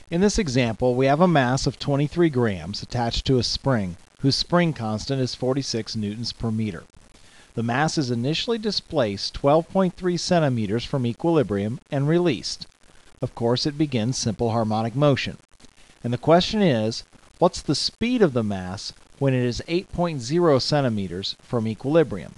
In this example, we have a mass of 23 grams attached to a spring whose spring constant is 46 newtons per meter. The mass is initially displaced 12.3 centimeters from equilibrium and released. Of course, it begins simple harmonic motion. And the question is, what's the speed of the mass when it is 8.0 centimeters from equilibrium?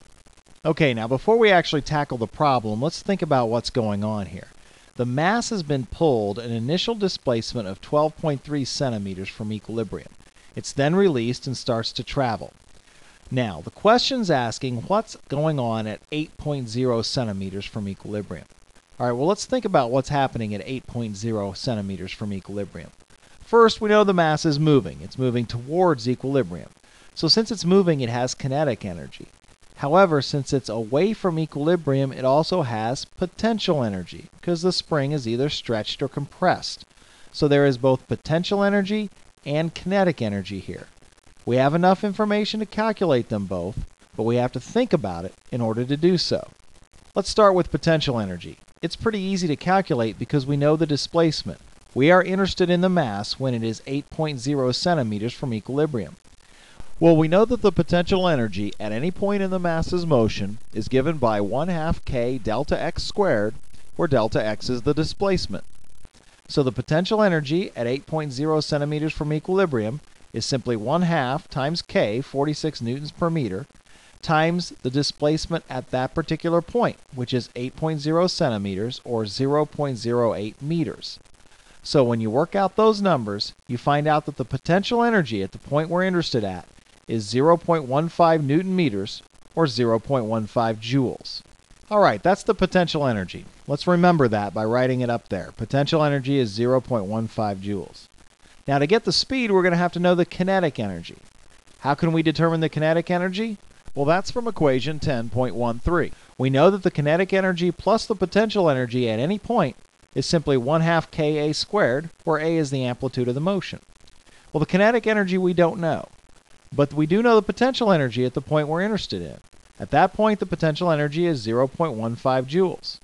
Okay, now before we actually tackle the problem, let's think about what's going on here. The mass has been pulled an initial displacement of 12.3 centimeters from equilibrium. It's then released and starts to travel. Now, the question's asking what's going on at 8.0 centimeters from equilibrium. All right, well, let's think about what's happening at 8.0 centimeters from equilibrium. First, we know the mass is moving. It's moving towards equilibrium. So since it's moving, it has kinetic energy. However, since it's away from equilibrium, it also has potential energy because the spring is either stretched or compressed. So there is both potential energy and kinetic energy here. We have enough information to calculate them both, but we have to think about it in order to do so. Let's start with potential energy. It's pretty easy to calculate because we know the displacement. We are interested in the mass when it is 8.0 centimeters from equilibrium. Well, we know that the potential energy at any point in the mass's motion is given by 1/2 k delta x squared, where delta x is the displacement. So the potential energy at 8.0 centimeters from equilibrium is simply 1/2 times k, 46 newtons per meter, times the displacement at that particular point, which is 8.0 centimeters or 0.08 meters. So when you work out those numbers, you find out that the potential energy at the point we're interested at is 0.15 newton meters or 0.15 joules. All right, that's the potential energy. Let's remember that by writing it up there. Potential energy is 0.15 joules. Now to get the speed, we're going to have to know the kinetic energy. How can we determine the kinetic energy? Well, that's from equation 10.13. We know that the kinetic energy plus the potential energy at any point is simply 1/2 ka squared, where a is the amplitude of the motion. Well, the kinetic energy we don't know. But we do know the potential energy at the point we're interested in. At that point, the potential energy is 0.15 joules.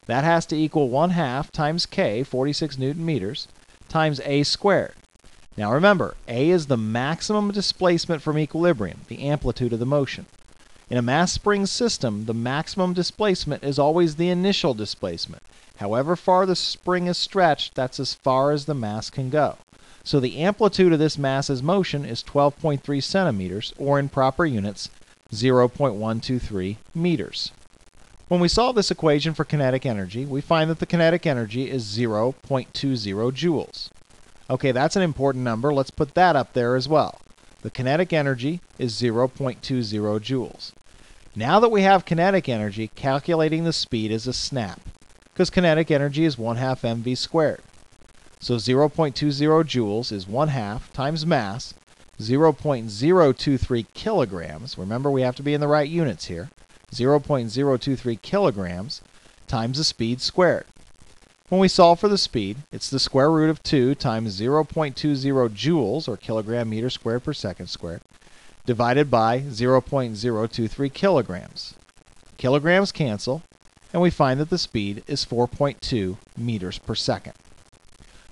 That has to equal 1/2 times k, 46 newton meters, times a squared. Now remember, a is the maximum displacement from equilibrium, the amplitude of the motion. In a mass spring system, the maximum displacement is always the initial displacement. However far the spring is stretched, that's as far as the mass can go. So the amplitude of this mass's motion is 12.3 centimeters, or in proper units, 0.123 meters. When we solve this equation for kinetic energy, we find that the kinetic energy is 0.20 joules. Okay, that's an important number. Let's put that up there as well. The kinetic energy is 0.20 joules. Now that we have kinetic energy, calculating the speed is a snap, because kinetic energy is 1/2 mv squared. So 0.20 joules is 1/2 times mass, 0.023 kilograms. Remember, we have to be in the right units here. 0.023 kilograms times the speed squared. When we solve for the speed, it's the square root of 2 times 0.20 joules, or kilogram meter squared per second squared, divided by 0.023 kilograms. Kilograms cancel, and we find that the speed is 4.2 meters per second.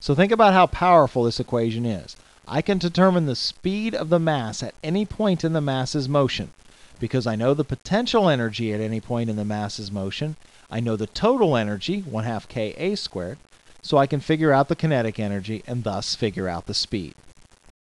So think about how powerful this equation is. I can determine the speed of the mass at any point in the mass's motion because I know the potential energy at any point in the mass's motion. I know the total energy, 1/2 ka squared, so I can figure out the kinetic energy and thus figure out the speed.